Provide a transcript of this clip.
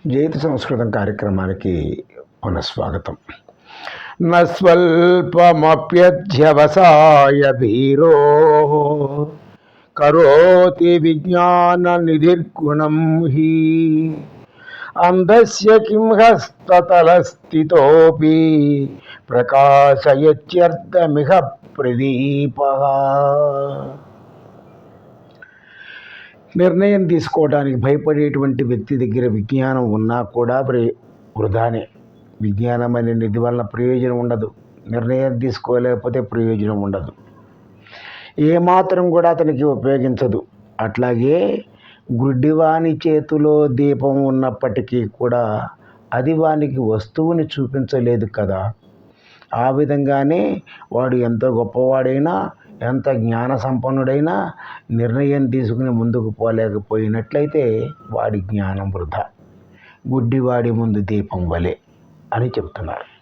జైత సంస్కృతం కార్యక్రమానికి పునఃస్వాగతం. నస్వల్పమప్యధ్యవసాయ ధీరో కరోతి విజ్ఞాన నిధిర్గుణం హి అంధస్య కిం హస్తతలస్థితోపి ప్రకాశయత్యర్థమిహ ప్రదీపః. నిర్ణయం తీసుకోవడానికి భయపడేటువంటి వ్యక్తి దగ్గర విజ్ఞానం ఉన్నా కూడా వృధానే. విజ్ఞానం అనే నిధి వలన ప్రయోజనం ఉండదు. నిర్ణయం తీసుకోలేకపోతే ప్రయోజనం ఉండదు. ఏమాత్రం కూడా అతనికి ఉపయోగించదు. అట్లాగే గుడ్డివాని చేతిలో దీపం ఉన్నప్పటికీ కూడా అది వానికి వస్తువుని చూపించలేదు కదా. ఆ విధంగానే వాడు ఎంత గొప్పవాడైనా, ఎంత జ్ఞాన సంపన్నుడైనా నిర్ణయం తీసుకుని ముందుకు పోలేకపోయినట్లయితే వాడి జ్ఞానం వృధా. గుడ్డివాడి ముందు దీపం వలె అని చెప్తున్నారు.